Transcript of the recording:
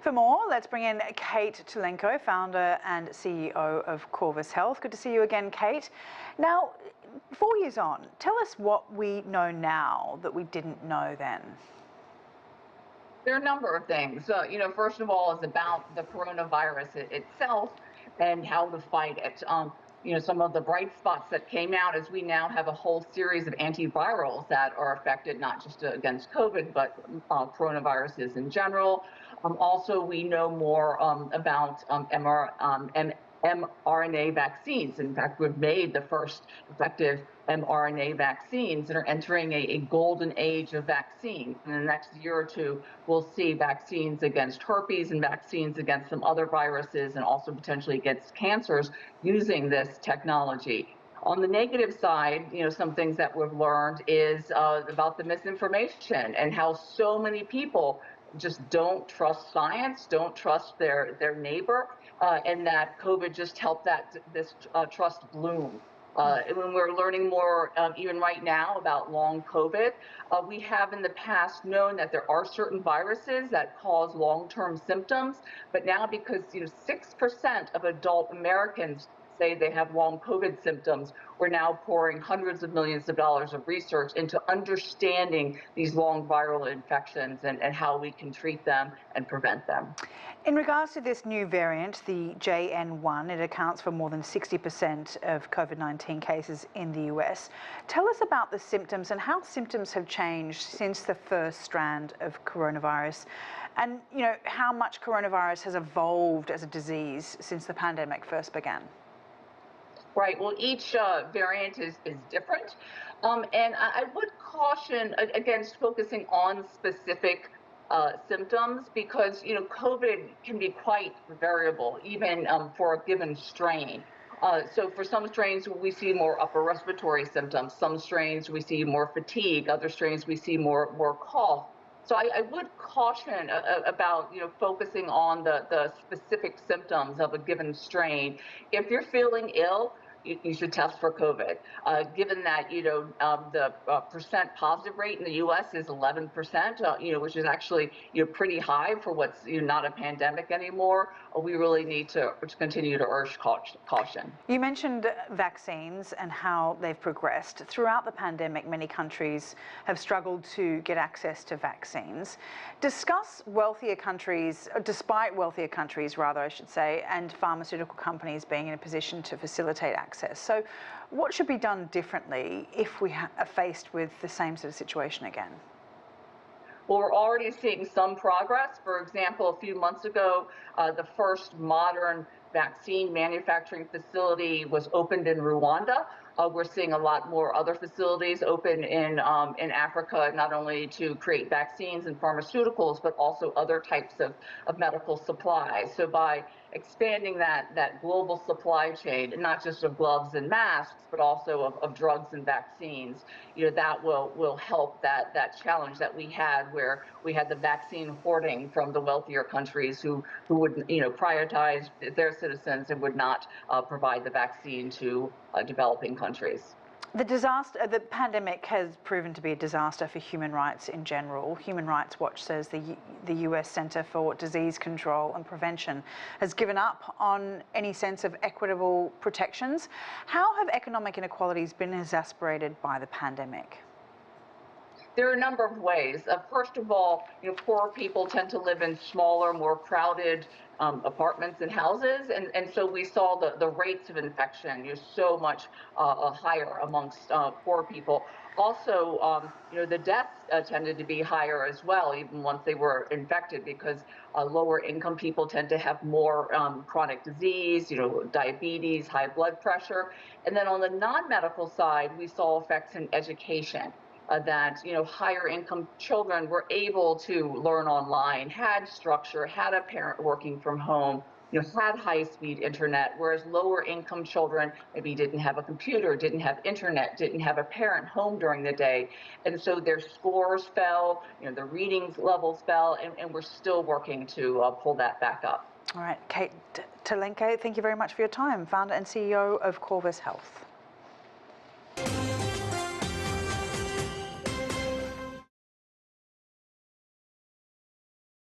For more, let's bring in Kate Tulenko, founder and CEO of Corvus Health. Good to see you again, Kate. Now, 4 years on, tell us what we know now that we didn't know then. There are a number of things. First of all, is about the coronavirus itself and how to fight it. Some of the bright spots that came out is we now have a whole series of antivirals that are effective not just against COVID, but coronaviruses in general. Also, we know more about mRNA vaccines. In fact, we've made the first effective mRNA vaccines and are entering a golden age of vaccines. In the next year or two, we'll see vaccines against herpes and vaccines against some other viruses and also potentially against cancers using this technology. On the negative side, some things that we've learned is about the misinformation and how so many people just don't trust science, don't trust their neighbor, and that COVID just helped this trust bloom. When we're learning more, even right now, about long COVID, we have in the past known that there are certain viruses that cause long-term symptoms, but now because 6% of adult Americans say they have long COVID symptoms, we're now pouring hundreds of millions of dollars of research into understanding these long viral infections and how we can treat them and prevent them. In regards to this new variant, the JN1, it accounts for more than 60% of COVID-19 cases in the US. Tell us about the symptoms and how symptoms have changed since the first strand of coronavirus, and how much coronavirus has evolved as a disease since the pandemic first began. Right. Well, each variant is different. And I would caution against focusing on specific symptoms because, COVID can be quite variable, even for a given strain. So for some strains, we see more upper respiratory symptoms. Some strains, we see more fatigue. Other strains, we see more cough. So I would caution about, focusing on the specific symptoms of a given strain. If you're feeling ill, you should test for COVID. Given that, the percent positive rate in the U.S. is 11%, which is actually, pretty high for what's not a pandemic anymore, we really need to continue to urge caution. You mentioned vaccines and how they've progressed. Throughout the pandemic, many countries have struggled to get access to vaccines. Discuss wealthier countries, despite wealthier countries, rather, I should say, and pharmaceutical companies being in a position to facilitate access. So what should be done differently if we are faced with the same sort of situation again? Well, we're already seeing some progress. For example, a few months ago, the first modern vaccine manufacturing facility was opened in Rwanda. We're seeing a lot more other facilities open in Africa, not only to create vaccines and pharmaceuticals, but also other types of medical supplies. So by expanding that global supply chain, and not just of gloves and masks, but also of drugs and vaccines, that will help that challenge that we had, where we had the vaccine hoarding from the wealthier countries who would prioritize their citizens and would not provide the vaccine to developing countries. The pandemic has proven to be a disaster for human rights in general. Human Rights Watch says the US Center for Disease Control and Prevention has given up on any sense of equitable protections. How have economic inequalities been exacerbated by the pandemic? There are a number of ways. First of all, poor people tend to live in smaller, more crowded apartments and houses, and so we saw the rates of infection so much higher amongst poor people. Also, the deaths tended to be higher as well, even once they were infected, because lower income people tend to have more chronic disease, diabetes, high blood pressure. And then on the non-medical side, we saw effects in education. That higher income children were able to learn online, had structure, had a parent working from home, had high-speed internet, whereas lower income children maybe didn't have a computer, didn't have internet, didn't have a parent home during the day. And so their scores fell, the reading levels fell, and we're still working to pull that back up. All right, Kate Tulenko, thank you very much for your time, founder and CEO of Corvus Health.